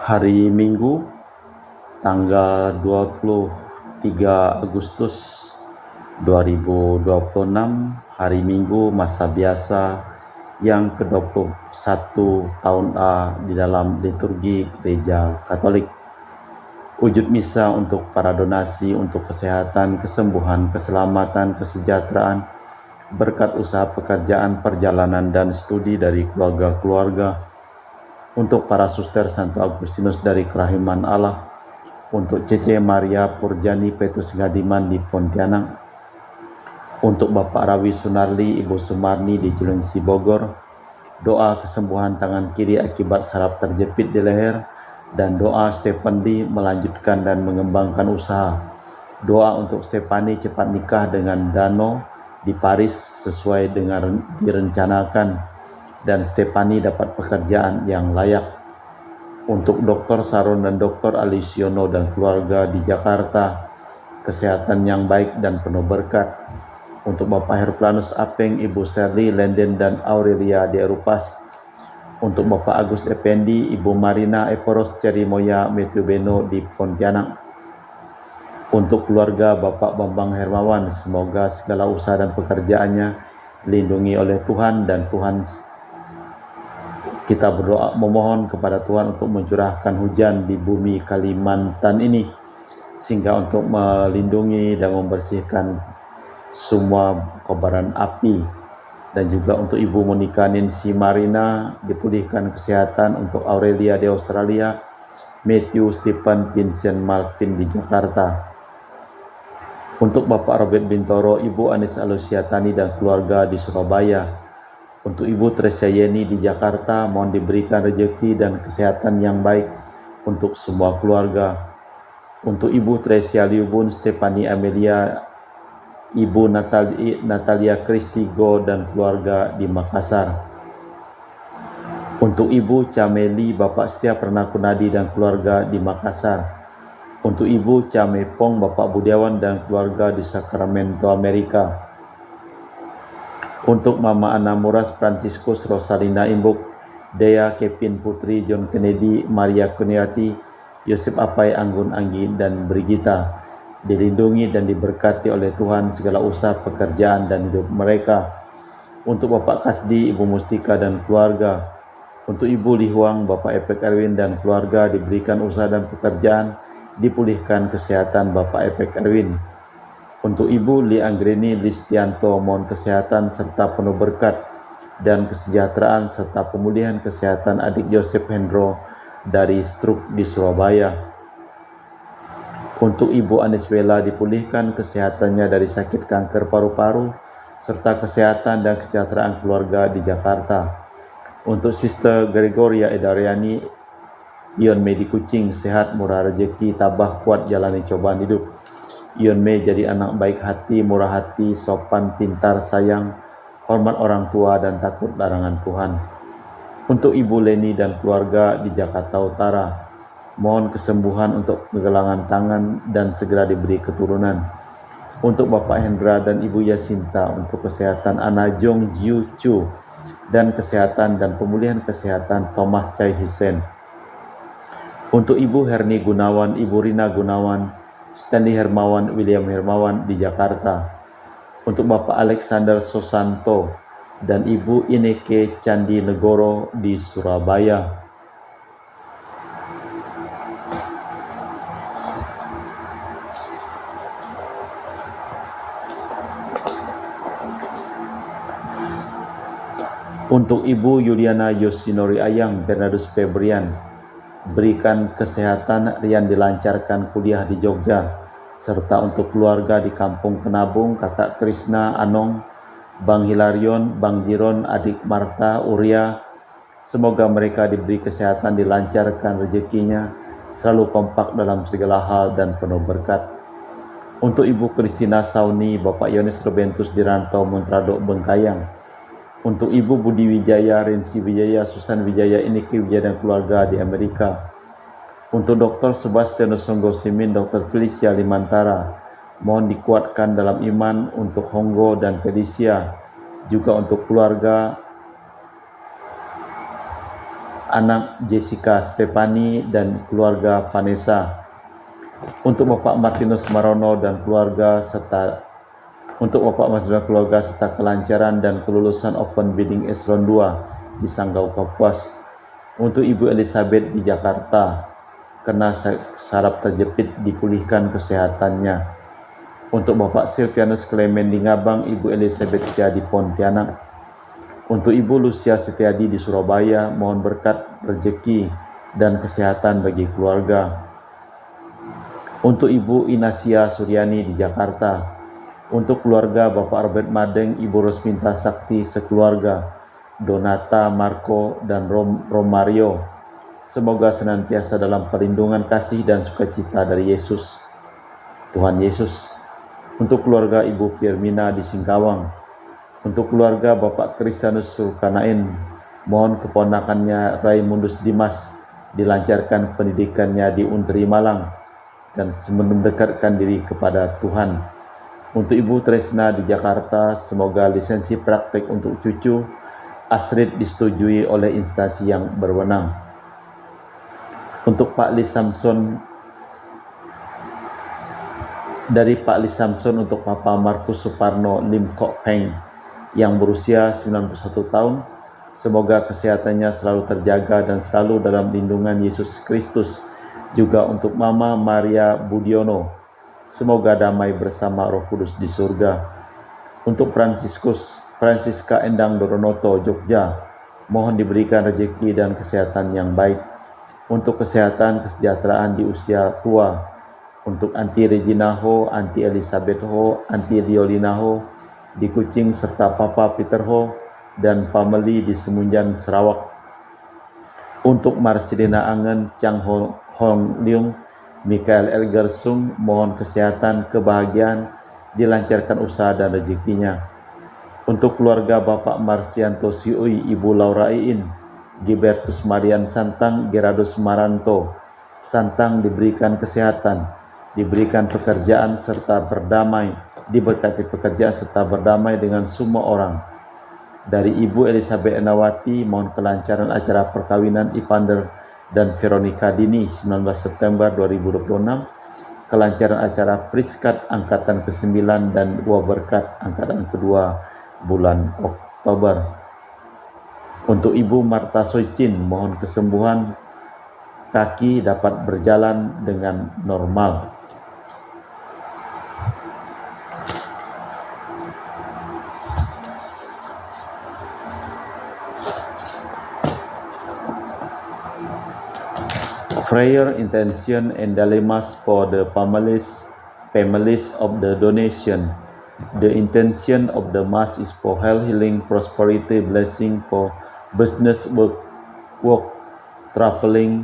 Hari Minggu, tanggal 23 Agustus 2026, hari Minggu masa biasa yang ke-21 tahun A di dalam liturgi Gereja Katolik. Wujud misa untuk para donasi untuk kesehatan, kesembuhan, keselamatan, kesejahteraan, berkat usaha pekerjaan, perjalanan, dan studi dari keluarga-keluarga, untuk para suster Santo Agustinus dari Kerahiman Allah, untuk Cece Maria Purjani Petrus Ngadiman di Pontianak, untuk Bapak Rawi Sunarli, Ibu Sumarni di Cilengsi Bogor, doa kesembuhan tangan kiri akibat saraf terjepit di leher, dan doa Stefandi melanjutkan dan mengembangkan usaha. Doa untuk Stefani cepat nikah dengan Dano di Paris sesuai dengan direncanakan, dan Stefani dapat pekerjaan yang layak. Untuk Dr. Saron dan Dr. Alisiono dan keluarga di Jakarta, kesehatan yang baik dan penuh berkat. Untuk Bapak Herplanus Apeng, Ibu Serli, Lenden, dan Aurelia di Erupas. Untuk Bapak Agus Effendi, Ibu Marina Eporos Cerimoya Metubeno di Pontianak. Untuk keluarga Bapak Bambang Hermawan, semoga segala usaha dan pekerjaannya dilindungi oleh Tuhan, dan kita berdoa memohon kepada Tuhan untuk mencurahkan hujan di bumi Kalimantan ini, sehingga untuk melindungi dan membersihkan semua kobaran api. Dan juga untuk Ibu Monica Nancy Marina dipulihkan kesehatan. Untuk Aurelia di Australia, Matthew Stephen Vincent Malvin di Jakarta. Untuk Bapak Robert Bintoro, Ibu Anis Alusiatani dan keluarga di Surabaya. Untuk Ibu Tresia Yeni di Jakarta, mohon diberikan rezeki dan kesehatan yang baik untuk semua keluarga. Untuk Ibu Tresia Liubun, Stefani Amelia, Ibu Natalia Kristigo dan keluarga di Makassar. Untuk Ibu Cameli, Bapak Setia Pernakunadi dan keluarga di Makassar. Untuk Ibu Camepong, Bapak Budiawan dan keluarga di Sacramento, Amerika. Untuk Mama Ana Muras, Franciscus, Rosalinda Imbuk, Dea, Kevin Putri, John Kennedy, Maria Kuniati, Yosep Apai, Anggun Anggi, dan Brigita, dilindungi dan diberkati oleh Tuhan segala usaha pekerjaan dan hidup mereka. Untuk Bapak Kasdi, Ibu Mustika dan keluarga. Untuk Ibu Lihuang, Bapak Epek Erwin dan keluarga diberikan usaha dan pekerjaan, dipulihkan kesehatan Bapak Epek Erwin. Untuk Ibu Li Anggreni Listianto, mohon kesehatan serta penuh berkat dan kesejahteraan serta pemulihan kesehatan adik Joseph Hendro dari stroke di Surabaya. Untuk Ibu Aniswela dipulihkan kesehatannya dari sakit kanker paru-paru serta kesehatan dan kesejahteraan keluarga di Jakarta. Untuk Sister Gregoria Edariani, Ion Mei di Kucing, sehat, murah rezeki, tabah, kuat jalani cobaan hidup. Ion Mei jadi anak baik hati, murah hati, sopan, pintar, sayang, hormat orang tua, dan takut larangan Tuhan. Untuk Ibu Leni dan keluarga di Jakarta Utara, mohon kesembuhan untuk kegelangan tangan dan segera diberi keturunan. Untuk Bapak Hendra dan Ibu Yasinta, untuk kesehatan Ana Jong Jiu Chu, dan kesehatan dan pemulihan kesehatan Thomas Chai Hussein. Untuk Ibu Herni Gunawan, Ibu Rina Gunawan, Stanley Hermawan, William Hermawan di Jakarta. Untuk Bapak Alexander Sosanto dan Ibu Ineke Candi Negoro di Surabaya. Untuk Ibu Yuliana Yosinori Ayang, Bernardus Febrian, berikan kesehatan Rian dilancarkan kuliah di Jogja, serta untuk keluarga di Kampung Penabung, Kakak Krisna Anong, Bang Hilarion, Bang Jiron, adik Marta, Uria, semoga mereka diberi kesehatan, dilancarkan rezekinya, selalu kompak dalam segala hal dan penuh berkat. Untuk Ibu Kristina Sauni, Bapak Yones Rubentus di Rantau Montrado Bengkayang. Untuk Ibu Budi Wijaya, Rensi Wijaya, Susan Wijaya, Iniki Wijaya dan keluarga di Amerika. Untuk Dr. Sebastianus Honggo Simin, Dr. Felicia Limantara, mohon dikuatkan dalam iman. Untuk Honggo dan Felicia, juga untuk keluarga anak Jessica Stefani dan keluarga Vanessa, untuk Bapak Martinus Marono dan keluarga serta kelancaran dan kelulusan Open Bidding Eselon 2 di Sanggau Kapuas. Untuk Ibu Elizabeth di Jakarta, kena saraf terjepit, dipulihkan kesehatannya. Untuk Bapak Silvianus Clement di Ngabang, Ibu Elizabeth Cia di Pontianak. Untuk Ibu Lucia Setiadi di Surabaya, mohon berkat rezeki dan kesehatan bagi keluarga. Untuk Ibu Inasia Suryani di Jakarta. Untuk keluarga Bapak Robert Madeng, Ibu Rosminta Sakti sekeluarga, Donata, Marco, dan Romario. Semoga senantiasa dalam perlindungan kasih dan sukacita dari Yesus, Tuhan Yesus. Untuk keluarga Ibu Firmina di Singkawang. Untuk keluarga Bapak Kristianus Sulkanain, mohon keponakannya Raimundus Dimas dilancarkan pendidikannya di Untri Malang dan mendekatkan diri kepada Tuhan. Untuk Ibu Tresna di Jakarta, semoga lisensi praktek untuk cucu Astrid disetujui oleh instansi yang berwenang. Untuk Pak Lis Samson, dari Pak Lis Samson untuk Papa Markus Suparno Lim Kok Peng yang berusia 91 tahun, semoga kesehatannya selalu terjaga dan selalu dalam lindungan Yesus Kristus. Juga untuk Mama Maria Budiono, semoga damai bersama Roh Kudus di surga. Untuk Francisca Endang Doronoto, Jogja, mohon diberikan rezeki dan kesehatan yang baik. Untuk kesehatan kesejahteraan di usia tua. Untuk Anti Regina Ho, Anti Elizabeth Ho, Anti Diolina Ho di Kucing, serta Papa Peter Ho dan family di Semunjan, Sarawak. Untuk Marcelina Angen, Chang Hong Leung, Mikael Elgersung, mohon kesehatan, kebahagiaan, dilancarkan usaha dan rezekinya. Untuk keluarga Bapak Marsianto Siui, Ibu Laura Iin, Gibertus Marian Santang, Gerardus Maranto Santang diberikan kesehatan, diberikan pekerjaan serta berdamai, diberkati pekerjaan serta berdamai dengan semua orang. Dari Ibu Elizabeth Enawati, mohon kelancaran acara perkawinan Ivander dan Veronica Dini 19 September 2026, kelancaran acara Priskat Angkatan ke-9 dan Buah Berkat Angkatan kedua bulan Oktober. Untuk Ibu Marta Soicin, mohon kesembuhan kaki dapat berjalan dengan normal. Prayer intention and dilemmas for the families of the donation. The intention of the Mass is for health, healing, prosperity, blessing for business, work, traveling,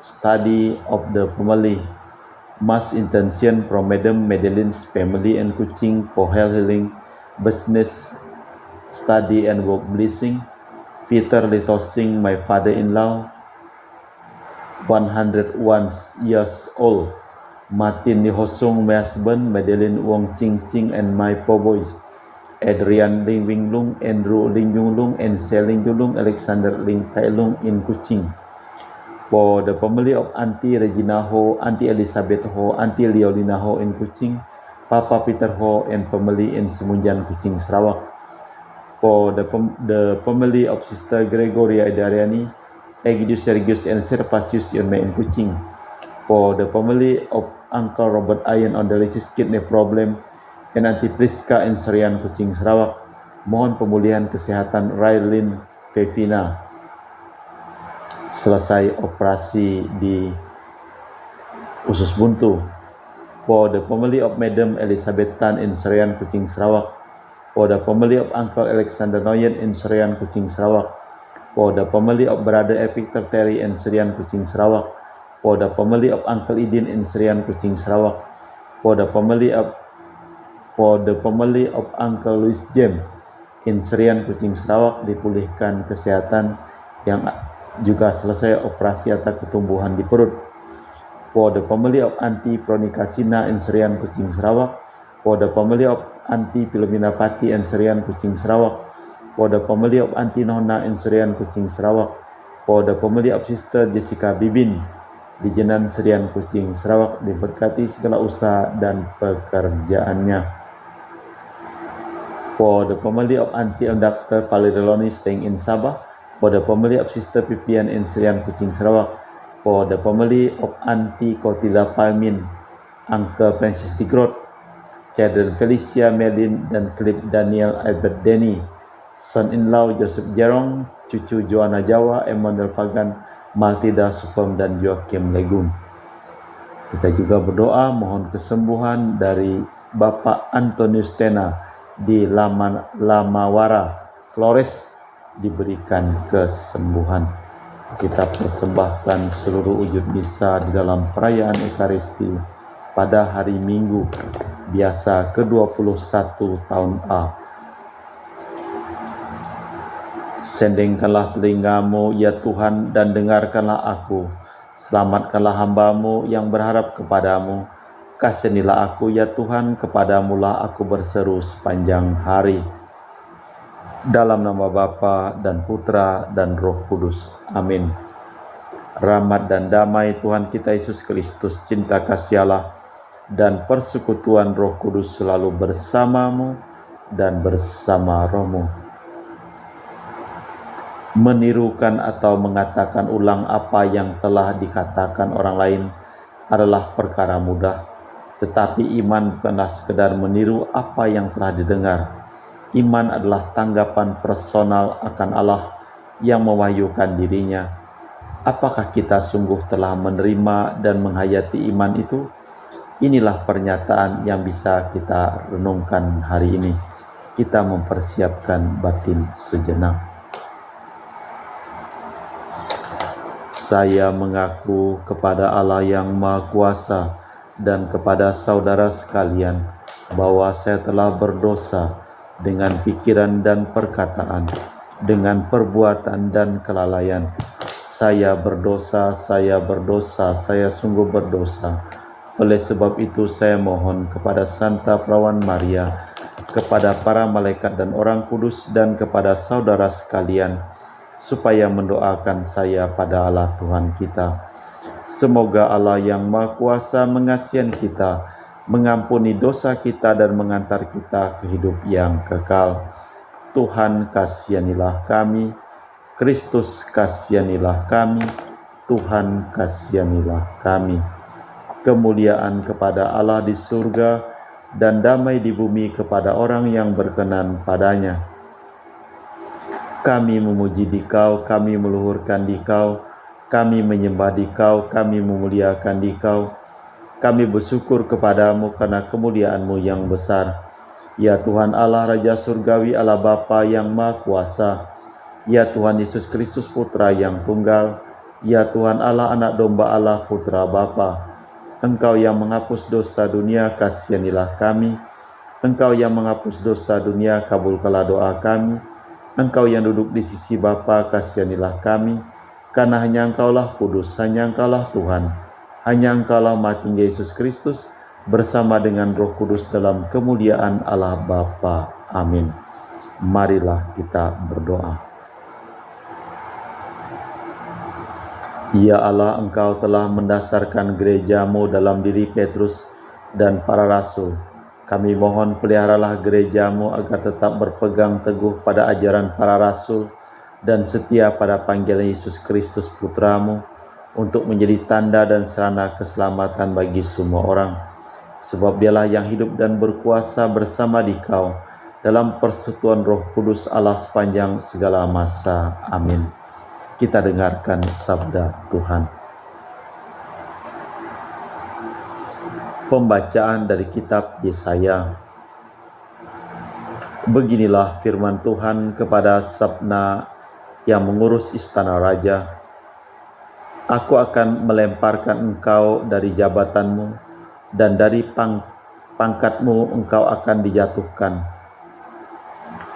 study of the family. Mass intention from Madam Madeline's family and Kuching for health, healing, business, study and work blessing. Peter Litosing, my father-in-law, 101 years old. Martin Nihosung, my husband, Madeline Wong Ching Ching and my four boys, Adrian Ling Wing Lung, Andrew Ling Yung Lung, and Seling Yulung, Alexander Ling Tai Lung in Kuching. For the family of Auntie Regina Ho, Auntie Elizabeth Ho, Auntie Leolina Ho in Kuching, Papa Peter Ho and family in Semunjan, Kuching, Sarawak. For the family of Sister Gregoria Idariani, Egidius Sergius and Servasius Yonme in Kuching. For the family of Uncle Robert Ayen on dialysis kidney problem and Auntie Priska in Serian, Kuching, Sarawak, mohon pemulihan kesehatan Raylin Pevina selesai operasi di usus buntu. For the family of Madam Elizabeth Tan in Serian, Kuching, Sarawak. For the family of Uncle Alexander Noyen in Serian, Kuching, Sarawak. For the family of Brother Victor Terry in Serian, Kuching, Sarawak. For the family of Uncle Idin in Serian, Kuching, Sarawak. For the family of Uncle Louis James in Serian, Kuching, Sarawak, dipulihkan kesehatan yang juga selesai operasi atas ketumbuhan di perut. For the family of Auntie Veronica Sina in Serian, Kuching, Sarawak. For the family of Auntie Filomena Pati in Serian, Kuching, Sarawak. For the family of Auntie Nona in Serian, Kuching, Sarawak. Pada pembeli Sister Jessica Bibin di Jenan Serian Kucing Sarawak, diberkati segala usaha dan pekerjaannya. For the family of Auntie and Dr. Paleroloni staying in Sabah, for the family of Sister Pipian in Serian Kucing Sarawak, for the family of Auntie Kotila Palmin, Uncle Francis Digrot, children Felicia Medin dan Clip Daniel Albert Denny, son-in-law Joseph Jerong, cucu Joanna Jawa, Emmanuel Fagan, Matilda Supem dan Joakim Legun. Kita juga berdoa mohon kesembuhan dari Bapak Antonius Tena di Lamawara, Flores, diberikan kesembuhan. Kita persembahkan seluruh wujud misa di dalam perayaan Ekaristi pada hari Minggu biasa ke-21 tahun A. Sendengkanlah telingamu ya Tuhan dan dengarkanlah aku. Selamatkanlah hamba-Mu yang berharap kepadamu. Kasihanilah aku ya Tuhan, kepadamu-lah aku berseru sepanjang hari. Dalam nama Bapa dan Putra dan Roh Kudus. Amin. Rahmat dan damai Tuhan kita Yesus Kristus, cinta kasih Allah, dan persekutuan Roh Kudus selalu bersamamu dan bersama rohmu. Menirukan atau mengatakan ulang apa yang telah dikatakan orang lain adalah perkara mudah, tetapi iman bukanlah sekedar meniru apa yang telah didengar. Iman adalah tanggapan personal akan Allah yang mewahyukan dirinya. Apakah kita sungguh telah menerima dan menghayati iman itu? Inilah pernyataan yang bisa kita renungkan hari ini. Kita mempersiapkan batin sejenak. Saya mengaku kepada Allah yang Maha Kuasa dan kepada saudara sekalian bahwa saya telah berdosa dengan pikiran dan perkataan, dengan perbuatan dan kelalaian. Saya berdosa, saya sungguh berdosa. Oleh sebab itu saya mohon kepada Santa Perawan Maria, kepada para malaikat dan orang kudus, dan kepada saudara sekalian, supaya mendoakan saya pada Allah Tuhan kita. Semoga Allah yang Maha Kuasa mengasihi kita, mengampuni dosa kita dan mengantar kita ke hidup yang kekal. Tuhan kasihanilah kami, Kristus kasihanilah kami, Tuhan kasihanilah kami. Kemuliaan kepada Allah di surga dan damai di bumi kepada orang yang berkenan padanya. Kami memuji Dikau, kami meluhurkan Dikau, kami menyembah Dikau, kami memuliakan Dikau. Kami bersyukur kepadamu karena kemuliaan-Mu yang besar. Ya Tuhan Allah, Raja Surgawi, Allah Bapa yang Maha Kuasa. Ya Tuhan Yesus Kristus, Putra yang Tunggal. Ya Tuhan Allah, Anak Domba Allah, Putra Bapa. Engkau yang menghapus dosa dunia, kasihanilah kami. Engkau yang menghapus dosa dunia, kabulkanlah doa kami. Engkau yang duduk di sisi Bapa, kasihanilah kami, karena hanya Engkaulah kudus, hanya Engkaulah Tuhan, hanya Engkaulah Maha Tinggi Yesus Kristus, bersama dengan Roh Kudus dalam kemuliaan Allah Bapa. Amin. Marilah kita berdoa. Ya Allah, Engkau telah mendasarkan gereja-Mu dalam diri Petrus dan para rasul. Kami mohon peliharalah gereja-Mu agar tetap berpegang teguh pada ajaran para rasul dan setia pada panggilan Yesus Kristus Putra-Mu untuk menjadi tanda dan sarana keselamatan bagi semua orang. Sebab Dialah yang hidup dan berkuasa bersama Dikau dalam persekutuan Roh Kudus Allah sepanjang segala masa. Amin. Kita dengarkan sabda Tuhan. Pembacaan dari kitab Yesaya. Beginilah firman Tuhan kepada Sabna yang mengurus istana raja. Aku akan melemparkan engkau dari jabatanmu, dan dari pangkatmu engkau akan dijatuhkan.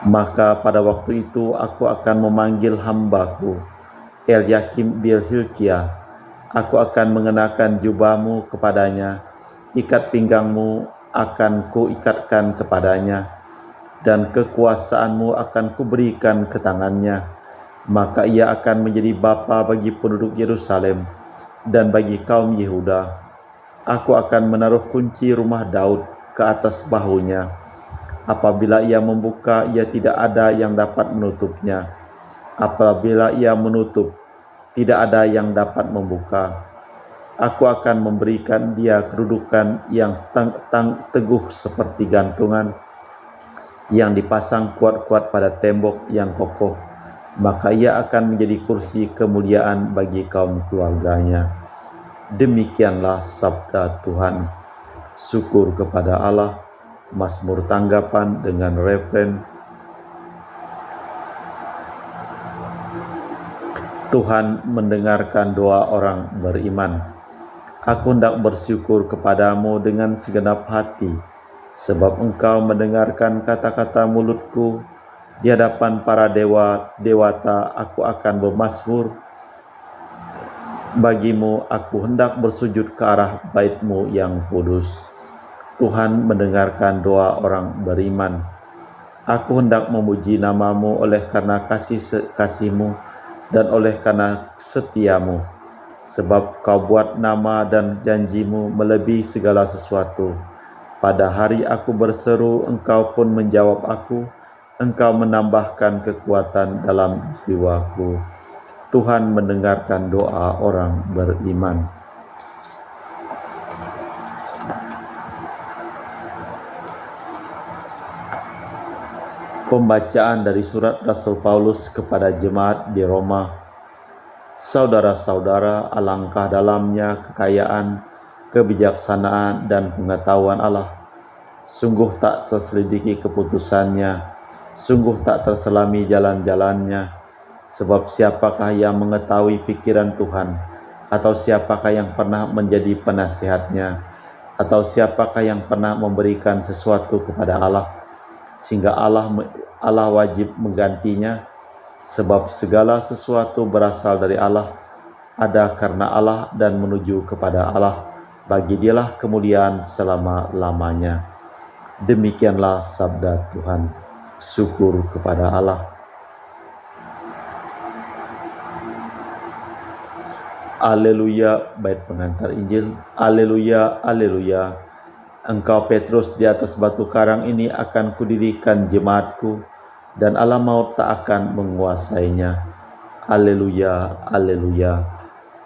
Maka pada waktu itu aku akan memanggil hambaku, Eliakim bin Hilkiah. Aku akan mengenakan jubahmu kepadanya, ikat pinggangmu akan kuikatkan kepadanya, dan kekuasaanmu akan kuberikan ke tangannya. maka ia akan menjadi bapa bagi penduduk Yerusalem dan bagi kaum Yehuda. Aku akan menaruh kunci rumah Daud ke atas bahunya. Apabila ia membuka, ia tidak ada yang dapat menutupnya. Apabila ia menutup, tidak ada yang dapat membuka. Aku akan memberikan dia kedudukan yang teguh seperti gantungan yang dipasang kuat-kuat pada tembok yang kokoh. Maka ia akan menjadi kursi kemuliaan bagi kaum keluarganya. Demikianlah sabda Tuhan. Syukur kepada Allah. Mazmur tanggapan dengan refren, Tuhan mendengarkan doa orang beriman. Aku hendak bersyukur kepadamu dengan segenap hati, sebab engkau mendengarkan kata-kata mulutku. Di hadapan para dewata aku akan bermazmur. Bagimu aku hendak bersujud ke arah bait-Mu yang kudus. Tuhan mendengarkan doa orang beriman. Aku hendak memuji nama-Mu oleh karena kasih-Mu dan oleh karena setiamu, sebab Kau buat nama dan janji-Mu melebihi segala sesuatu. Pada hari aku berseru, Engkau pun menjawab aku. Engkau menambahkan kekuatan dalam jiwaku. Tuhan mendengarkan doa orang beriman. Pembacaan dari surat Rasul Paulus kepada jemaat di Roma. Saudara-saudara, alangkah dalamnya kekayaan, kebijaksanaan, dan pengetahuan Allah. Sungguh tak terselidiki keputusannya, sungguh tak terselami jalan-jalannya. Sebab siapakah yang mengetahui pikiran Tuhan? Atau siapakah yang pernah menjadi penasihatnya? Atau siapakah yang pernah memberikan sesuatu kepada Allah, sehingga Allah wajib menggantinya? Sebab segala sesuatu berasal dari Allah, ada karena Allah dan menuju kepada Allah. Bagi Dialah kemuliaan selama-lamanya. Demikianlah sabda Tuhan. Syukur kepada Allah. Haleluya, bait pengantar Injil. Haleluya, haleluya. Engkau Petrus, di atas batu karang ini akan kudirikan jemaatku, dan alam maut tak akan menguasainya. Haleluya, haleluya.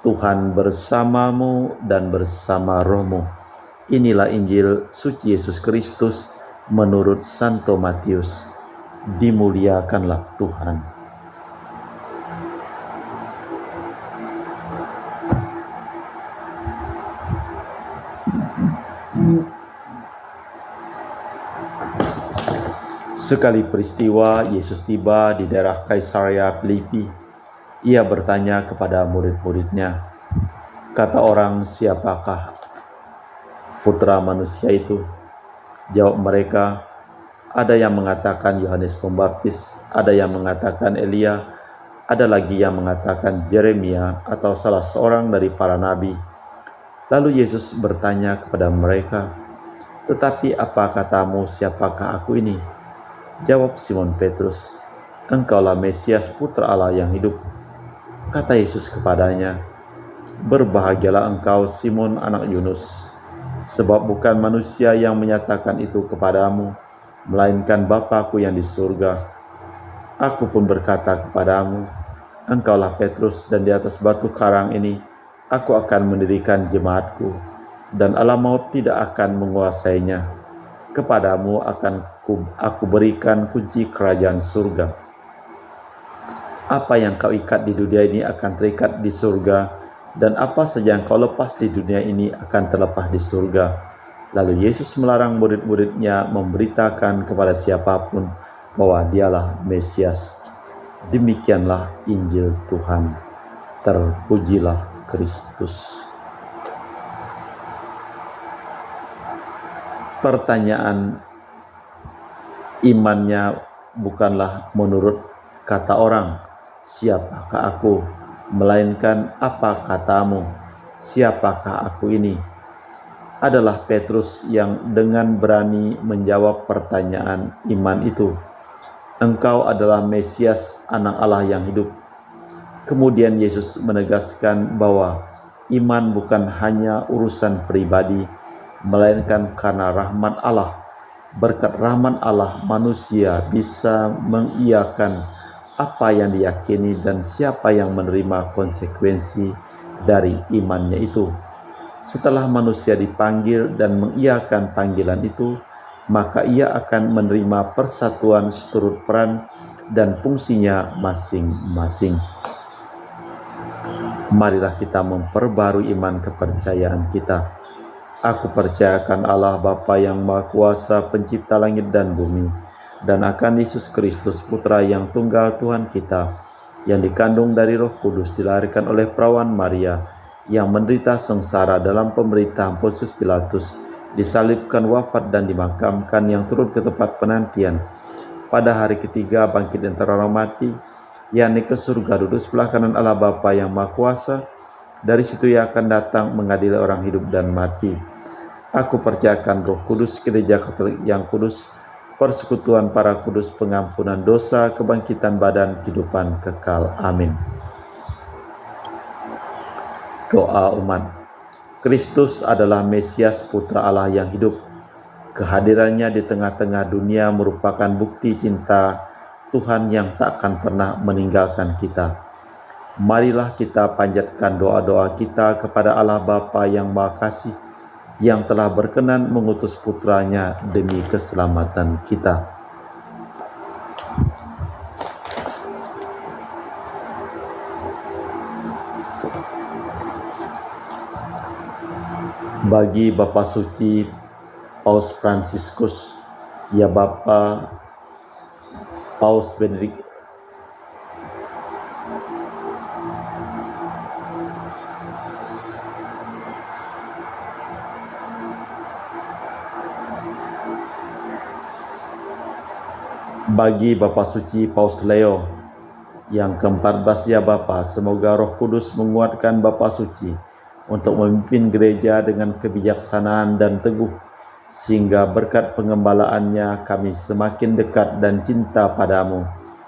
Tuhan bersamamu dan bersama rohmu. Inilah Injil suci Yesus Kristus menurut Santo Matius. Dimuliakanlah Tuhan. Sekali peristiwa, Yesus tiba di daerah Kaisarea Filipi. Ia bertanya kepada murid-muridnya, kata orang, siapakah putra manusia itu? Jawab mereka, ada yang mengatakan Yohanes Pembaptis, ada yang mengatakan Elia, ada lagi yang mengatakan Yeremia atau salah seorang dari para nabi. Lalu Yesus bertanya kepada mereka, tetapi apa katamu, siapakah aku ini? Jawab Simon Petrus, engkaulah Mesias, putra Allah yang hidup. Kata Yesus kepadanya, berbahagialah engkau Simon anak Yunus, sebab bukan manusia yang menyatakan itu kepadamu, melainkan Bapa-Ku yang di surga. Aku pun berkata kepadamu, engkaulah Petrus, dan di atas batu karang ini aku akan mendirikan jemaatku, dan alam maut tidak akan menguasainya. Kepadamu akan aku berikan kunci kerajaan surga. Apa yang kau ikat di dunia ini akan terikat di surga, dan apa saja yang kau lepas di dunia ini akan terlepas di surga. Lalu Yesus melarang murid-muridnya memberitakan kepada siapapun bahwa Dialah Mesias. Demikianlah Injil Tuhan. Terpujilah Kristus. Pertanyaan imannya bukanlah menurut kata orang, siapakah aku? Melainkan apa katamu, siapakah aku ini? Adalah Petrus yang dengan berani menjawab pertanyaan iman itu. Engkau adalah Mesias, anak Allah yang hidup. Kemudian Yesus menegaskan bahwa iman bukan hanya urusan pribadi, melainkan karena rahmat Allah. Berkat rahmat Allah, manusia bisa mengiyakan apa yang diyakini dan siapa yang menerima konsekuensi dari imannya itu. Setelah manusia dipanggil dan mengiyakan panggilan itu, maka ia akan menerima persatuan seturut peran dan fungsinya masing-masing. Marilah kita memperbarui iman kepercayaan kita. Aku percayakan Allah Bapa yang Maha Kuasa, pencipta langit dan bumi, dan akan Yesus Kristus, Putra yang tunggal Tuhan kita, yang dikandung dari Roh Kudus, dilahirkan oleh perawan Maria, yang menderita sengsara dalam pemerintahan Pontius Pilatus, disalibkan, wafat dan dimakamkan, yang turun ke tempat penantian. Pada hari ketiga bangkit antara orang mati, yang naik ke surga, duduk sebelah kanan Allah Bapa yang Maha Kuasa. Dari situ ia akan datang mengadili orang hidup dan mati. Aku percayakan Roh Kudus, Gereja Katolik yang kudus, persekutuan para kudus, pengampunan dosa, kebangkitan badan, kehidupan kekal. Amin. Doa umat. Kristus adalah Mesias, Putra Allah yang hidup. Kehadirannya di tengah-tengah dunia merupakan bukti cinta Tuhan yang tak akan pernah meninggalkan kita. Marilah kita panjatkan doa-doa kita kepada Allah Bapa yang Maha Kasih, yang telah berkenan mengutus putranya demi keselamatan kita. Bagi Bapa Suci Paus Fransiskus, ya Bapa Paus Benedict bagi Bapa Suci Paus Leo yang ke-14, ya Bapa, semoga Roh Kudus menguatkan Bapa Suci untuk memimpin gereja dengan kebijaksanaan dan teguh, sehingga berkat pengembalaannya kami semakin dekat dan cinta padamu,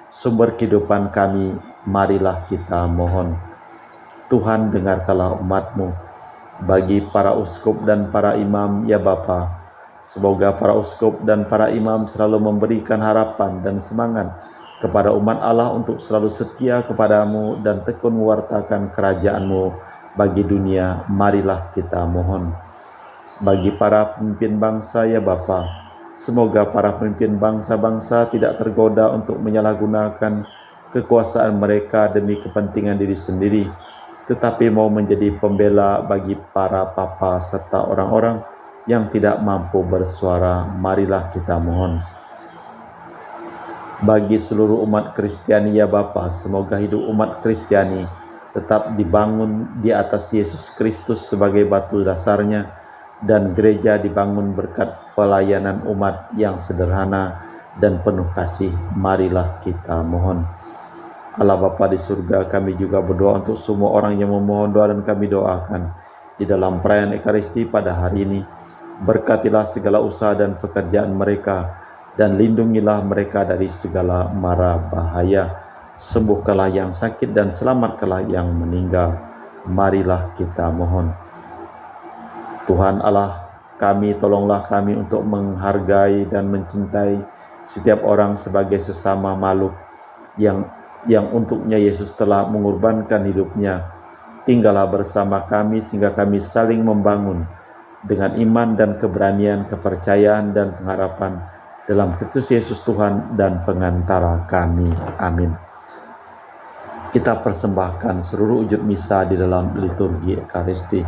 sumber kehidupan kami. Marilah kita mohon. Tuhan, dengarkanlah umat-Mu. Bagi para uskup dan para imam, ya Bapa, semoga para uskup dan para imam selalu memberikan harapan dan semangat kepada umat Allah untuk selalu setia kepadamu dan tekun mewartakan kerajaan-Mu bagi dunia. Marilah kita mohon. Bagi para pemimpin bangsa, ya Bapa, semoga para pemimpin bangsa-bangsa tidak tergoda untuk menyalahgunakan kekuasaan mereka demi kepentingan diri sendiri, tetapi mau menjadi pembela bagi para papa serta orang-orang yang tidak mampu bersuara. Marilah kita mohon. Bagi seluruh umat Kristiani, ya Bapa, semoga hidup umat Kristiani tetap dibangun di atas Yesus Kristus sebagai batu dasarnya, dan gereja dibangun berkat pelayanan umat yang sederhana dan penuh kasih. Marilah kita mohon. Allah Bapa di surga, kami juga berdoa untuk semua orang yang memohon doa dan kami doakan di dalam perayaan Ekaristi pada hari ini. Berkatilah segala usaha dan pekerjaan mereka, dan lindungilah mereka dari segala mara bahaya. Sembuhkanlah yang sakit dan selamatkanlah yang meninggal. Marilah kita mohon. Tuhan Allah kami, tolonglah kami untuk menghargai dan mencintai setiap orang sebagai sesama makhluk yang untuknya Yesus telah mengorbankan hidupnya. Tinggallah bersama kami sehingga kami saling membangun dengan iman dan keberanian, kepercayaan dan pengharapan dalam Kristus Yesus Tuhan dan pengantara kami. Amin. Kita persembahkan seluruh wujud misa di dalam liturgi Ekaristi.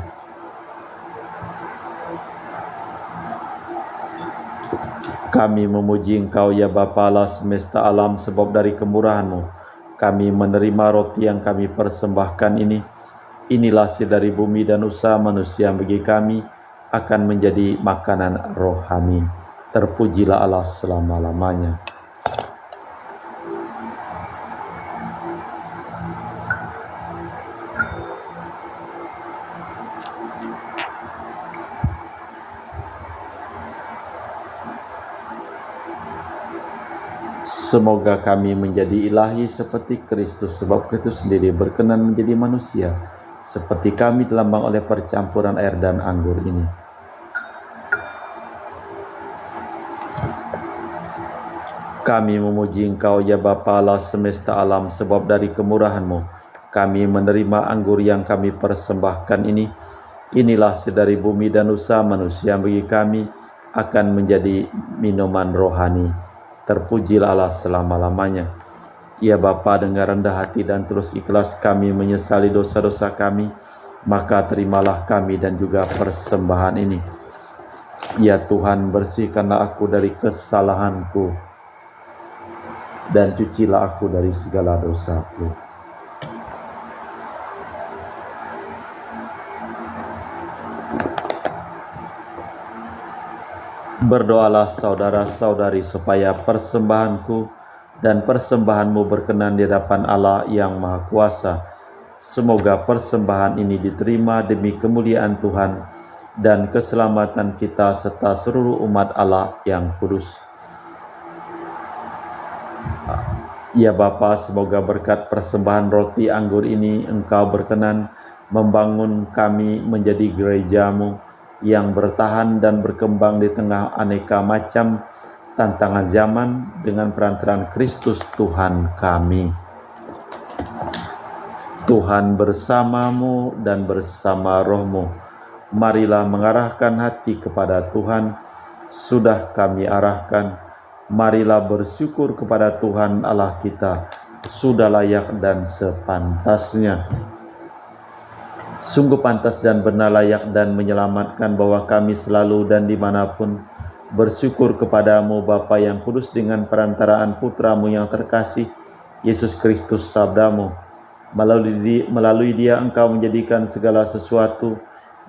Kami memuji Engkau, ya Bapa Allah semesta alam, sebab dari kemurahan-Mu kami menerima roti yang kami persembahkan ini. Inilah hasil dari bumi dan usaha manusia bagi kami akan menjadi makanan rohani. Terpujilah Allah selama-lamanya. Semoga kami menjadi ilahi seperti Kristus, sebab Kristus sendiri berkenan menjadi manusia, seperti kami dilambang oleh percampuran air dan anggur ini. Kami memuji Engkau, ya Bapa Allah semesta alam, sebab dari kemurahan-Mu kami menerima anggur yang kami persembahkan ini. Inilah sedari bumi dan usaha manusia bagi kami akan menjadi minuman rohani. Terpujilah Allah selama-lamanya. Ya Bapa, dengan rendah hati dan terus ikhlas kami menyesali dosa-dosa kami, maka terimalah kami dan juga persembahan ini. Ya Tuhan, bersihkanlah aku dari kesalahanku dan cucilah aku dari segala dosaku. Berdoalah saudara-saudari supaya persembahanku dan persembahanmu berkenan di hadapan Allah yang Maha Kuasa. Semoga persembahan ini diterima demi kemuliaan Tuhan dan keselamatan kita serta seluruh umat Allah yang kudus. Ya Bapa, semoga berkat persembahan roti anggur ini Engkau berkenan membangun kami menjadi gereja-Mu yang bertahan dan berkembang di tengah aneka macam tantangan zaman dengan perantaraan Kristus Tuhan kami. Tuhan bersamamu dan bersama rohmu. Marilah mengarahkan hati kepada Tuhan. Sudah kami arahkan. Marilah bersyukur kepada Tuhan Allah kita. Sudah layak dan sepantasnya. Sungguh pantas dan benar, layak dan menyelamatkan bahwa kami selalu dan dimanapun bersyukur kepadamu Bapa yang kudus dengan perantaraan Putramu yang terkasih, Yesus Kristus sabdamu. Melalui dia Engkau menjadikan segala sesuatu.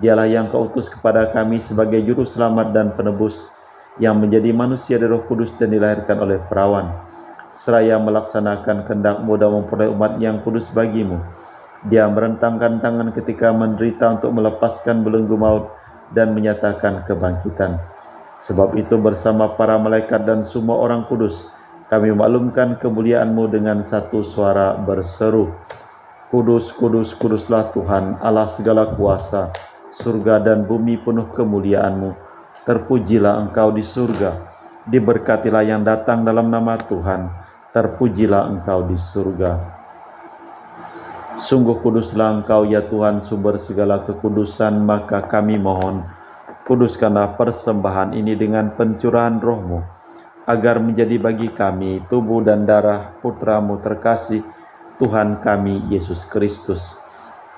Dialah yang Kau utus kepada kami sebagai juru selamat dan penebus, yang menjadi manusia dari Roh Kudus dan dilahirkan oleh perawan, seraya melaksanakan kehendak-Mu dan memperoleh umat yang kudus bagimu. Dia merentangkan tangan ketika menderita untuk melepaskan belenggu maut dan menyatakan kebangkitan. Sebab itu bersama para malaikat dan semua orang kudus, kami memaklumkan kemuliaan-Mu dengan satu suara berseru, Kudus, kudus, kuduslah Tuhan, Allah segala kuasa, surga dan bumi penuh kemuliaan-Mu. Terpujilah Engkau di surga, diberkatilah yang datang dalam nama Tuhan, terpujilah Engkau di surga. Sungguh kuduslah Engkau ya Tuhan, sumber segala kekudusan, maka kami mohon, kuduskanlah persembahan ini dengan pencurahan Roh-Mu, agar menjadi bagi kami tubuh dan darah Putra-Mu terkasih, Tuhan kami Yesus Kristus.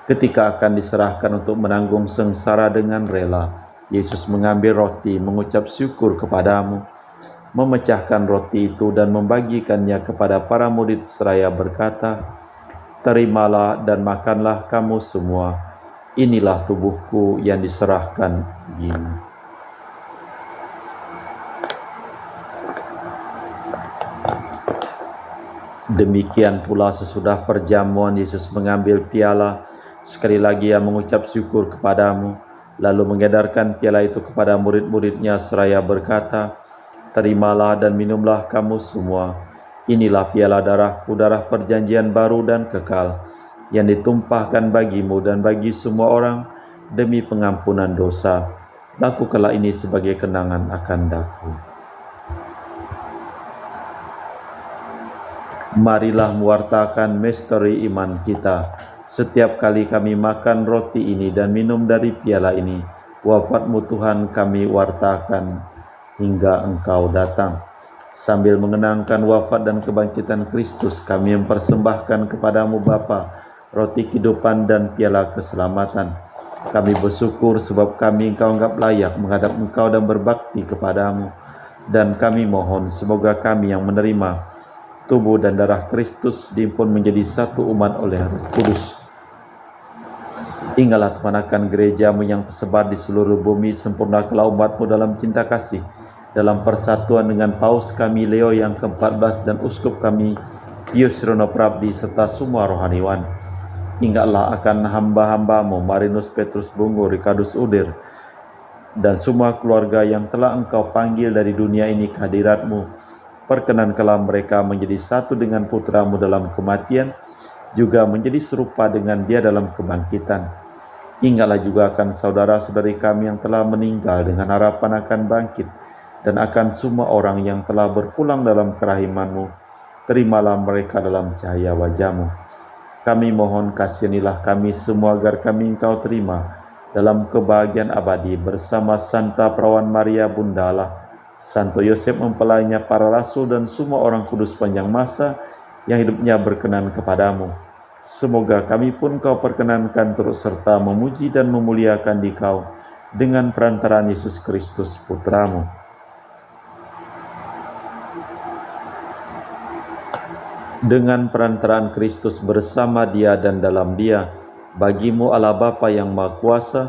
Ketika akan diserahkan untuk menanggung sengsara dengan rela, Yesus mengambil roti, mengucap syukur kepadamu, memecahkan roti itu dan membagikannya kepada para murid seraya berkata, Terimalah dan makanlah kamu semua. Inilah tubuhku yang diserahkan bagimu. Demikian pula sesudah perjamuan Yesus mengambil piala. Sekali lagi ia mengucap syukur kepadamu, lalu mengedarkan piala itu kepada murid-muridnya seraya berkata, Terimalah dan minumlah kamu semua. Inilah piala darahku, darah perjanjian baru dan kekal, yang ditumpahkan bagimu dan bagi semua orang demi pengampunan dosa. Lakukanlah ini sebagai kenangan akan daku. Marilah mewartakan misteri iman kita. Setiap kali kami makan roti ini dan minum dari piala ini, wafat-Mu Tuhan kami wartakan hingga Engkau datang. Sambil mengenangkan wafat dan kebangkitan Kristus, kami mempersembahkan kepadamu Bapa roti kehidupan dan piala keselamatan. Kami bersyukur sebab kami Engkau anggap layak menghadap Engkau dan berbakti kepadamu. Dan kami mohon semoga kami yang menerima tubuh dan darah Kristus diimpun menjadi satu umat oleh Roh Kudus. Ingatlah Tuhan akan gereja-Mu yang tersebar di seluruh bumi, sempurnakanlah umat-Mu dalam cinta kasih, dalam persatuan dengan Paus kami Leo yang ke-14 dan Uskup kami Pius Rono Prabdi serta semua rohaniwan. Ingatlah akan hamba-hamba-Mu Marinus Petrus Bungo, Ricardus Udir, dan semua keluarga yang telah Engkau panggil dari dunia ini ke hadirat-Mu. Perkenankanlah mereka menjadi satu dengan putra-Mu dalam kematian, juga menjadi serupa dengan Dia dalam kebangkitan. Ingatlah juga akan saudara-saudari kami yang telah meninggal dengan harapan akan bangkit, dan akan semua orang yang telah berpulang dalam kerahiman-Mu. Terimalah mereka dalam cahaya wajah-Mu. Kami mohon kasihanilah kami semua agar kami Engkau terima dalam kebahagiaan abadi bersama Santa Perawan Maria Bunda Allah, Santo Yosef mempelainya para rasul, dan semua orang kudus panjang masa yang hidupnya berkenan kepadamu. Semoga kami pun Kau perkenankan turut serta memuji dan memuliakan Dikau dengan perantaraan Yesus Kristus Putra-Mu. Dengan perantaraan Kristus bersama Dia dan dalam Dia, bagi-Mu Allah Bapa yang Maha Kuasa,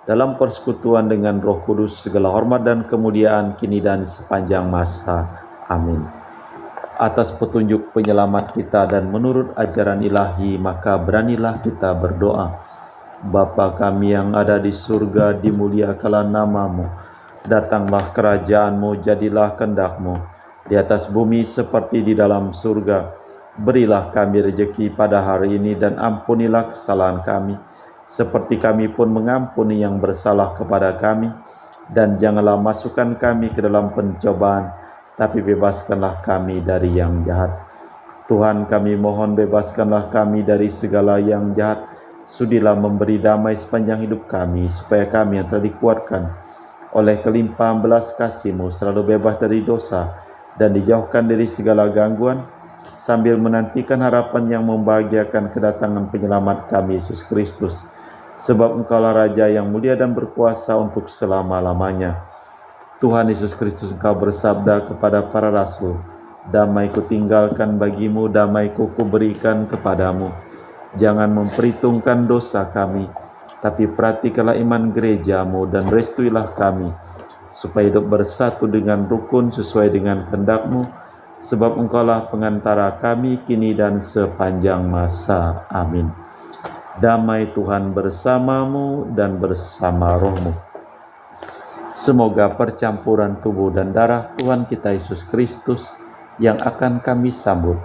dalam persekutuan dengan Roh Kudus, segala hormat dan kemuliaan kini dan sepanjang masa. Amin. Atas petunjuk penyelamat kita dan menurut ajaran ilahi, maka beranilah kita berdoa. Bapa kami yang ada di surga, dimuliakanlah nama-Mu. Datanglah kerajaan-Mu, jadilah kehendak-Mu di atas bumi seperti di dalam surga. Berilah kami rejeki pada hari ini, dan ampunilah kesalahan kami, seperti kami pun mengampuni yang bersalah kepada kami. Dan janganlah masukkan kami ke dalam pencobaan, tapi bebaskanlah kami dari yang jahat. Tuhan, kami mohon bebaskanlah kami dari segala yang jahat. Sudilah memberi damai sepanjang hidup kami, supaya kami yang telah dikuatkan oleh kelimpahan belas kasih-Mu selalu bebas dari dosa dan dijauhkan dari segala gangguan, sambil menantikan harapan yang membahagiakan kedatangan penyelamat kami, Yesus Kristus. Sebab Engkaulah Raja yang mulia dan berkuasa untuk selama-lamanya. Tuhan Yesus Kristus, Engkau bersabda kepada para rasul, "Damai Kutinggalkan bagimu, damai Kuberikan kepadamu. Jangan memperhitungkan dosa kami, tapi perhatikanlah iman gereja-Mu dan restuilah kami, supaya hidup bersatu dengan rukun sesuai dengan kehendak-Mu. Sebab Engkaulah pengantara kami kini dan sepanjang masa. Amin." Damai Tuhan bersamamu dan bersama rohmu. Semoga percampuran tubuh dan darah Tuhan kita Yesus Kristus yang akan kami sambut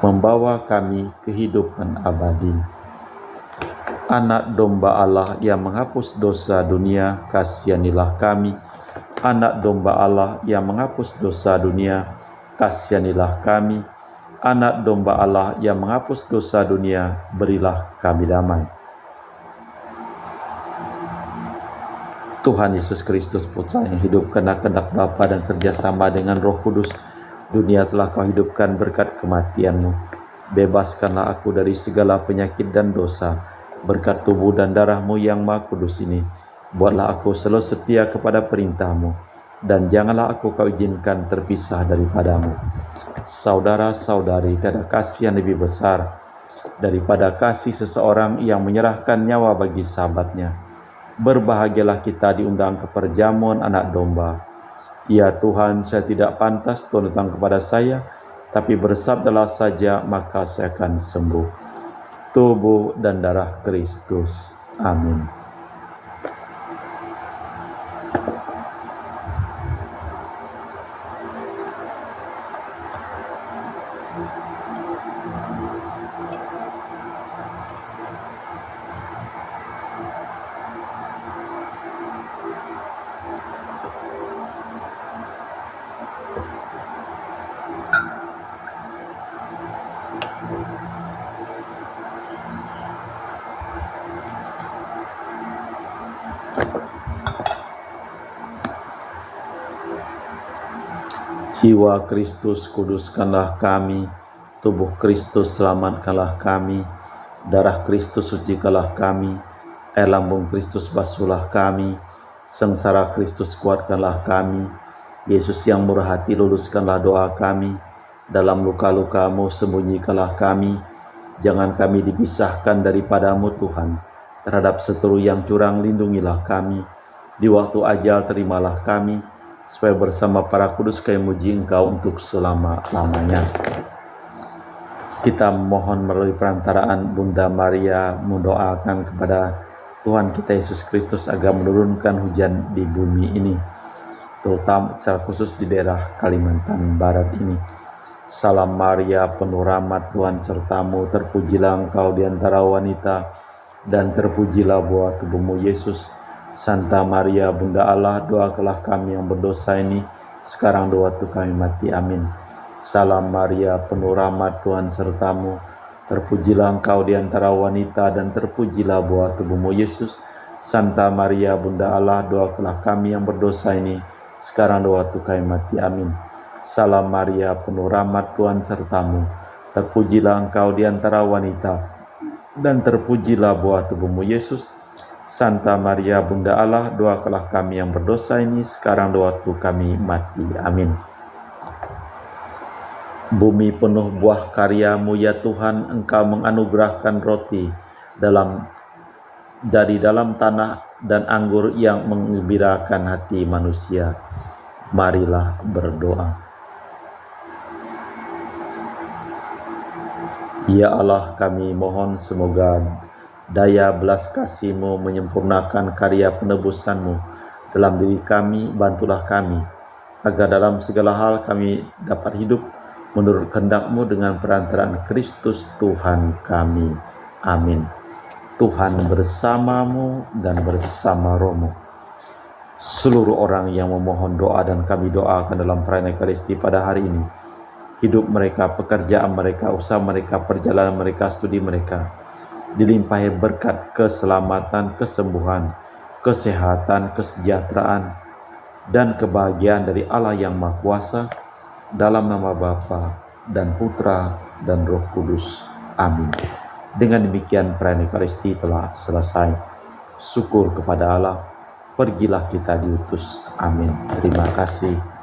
membawa kami kehidupan abadi. Anak domba Allah yang menghapus dosa dunia, kasihanilah kami. Anak domba Allah yang menghapus dosa dunia, kasihanilah kami. Anak domba Allah yang menghapus dosa dunia, berilah kami damai. Tuhan Yesus Kristus Putra yang hidup karena kehendak Bapa dan kerjasama dengan Roh Kudus, dunia telah Kau hidupkan berkat kematian-Mu. Bebaskanlah aku dari segala penyakit dan dosa, berkat tubuh dan darah-Mu yang Maha Kudus ini. Buatlah aku selalu setia kepada perintah-Mu, dan janganlah aku Kau izinkan terpisah daripada-Mu. Saudara-saudari, tiada kasih yang lebih besar daripada kasih seseorang yang menyerahkan nyawa bagi sahabatnya. Berbahagialah kita diundang ke perjamuan anak domba. Ya Tuhan, saya tidak pantas Tuhan datang kepada saya, tapi bersabdalah saja, maka saya akan sembuh. Tubuh dan darah Kristus. Amin. Jiwa Kristus kuduskanlah kami, tubuh Kristus selamatkanlah kami, darah Kristus sucikanlah kami, air lambung Kristus basuhlah kami, sengsara Kristus kuatkanlah kami, Yesus yang murah hati luluskanlah doa kami, dalam luka-luka-Mu sembunyikanlah kami, jangan kami dipisahkan daripada-Mu Tuhan, terhadap seteru yang curang lindungilah kami, di waktu ajal terimalah kami, supaya bersama para kudus kami muji Engkau untuk selama-lamanya. Kita mohon melalui perantaraan Bunda Maria mendoakan kepada Tuhan kita Yesus Kristus agar menurunkan hujan di bumi ini. terutama secara khusus di daerah Kalimantan Barat ini. Salam Maria, penuh rahmat, Tuhan sertamu, terpujilah engkau di antara wanita, dan terpujilah buah tubuhmu Yesus. Santa Maria, Bunda Allah, doakanlah kami yang berdosa ini, sekarang dan waktu kami mati. Amin. Salam Maria, penuh rahmat, Tuhan sertamu, terpujilah engkau di antara wanita, dan terpujilah buah tubuhmu Yesus. Santa Maria, Bunda Allah, doakanlah kami yang berdosa ini, sekarang dan waktu kami mati. Amin. Salam Maria, penuh rahmat, Tuhan sertamu, terpujilah engkau di antara wanita, dan terpujilah buah tubuhmu Yesus. Santa Maria, Bunda Allah, doakanlah kami yang berdosa ini, sekarang dan waktu kami mati. Amin. Bumi penuh buah karya-Mu ya Tuhan, Engkau menganugerahkan roti dari dalam tanah dan anggur yang menggembirakan hati manusia. Marilah berdoa. Ya Allah, kami mohon semoga daya belas kasih-Mu menyempurnakan karya penebusan-Mu dalam diri kami. Bantulah kami, agar dalam segala hal kami dapat hidup menurut kehendak-Mu dengan perantaraan Kristus Tuhan kami. Amin. Tuhan bersamamu dan bersama rohmu. Seluruh orang yang memohon doa dan kami doakan dalam perayaan Ekaristi pada hari ini, hidup mereka, pekerjaan mereka, usaha mereka, perjalanan mereka, studi mereka, dilimpahi berkat keselamatan, kesembuhan, kesehatan, kesejahteraan, dan kebahagiaan dari Allah yang Maha Kuasa, dalam nama Bapa dan Putra dan Roh Kudus. Amin. Dengan demikian perayaan Ekaristi telah selesai. Syukur kepada Allah, pergilah kita diutus. Amin. Terima kasih.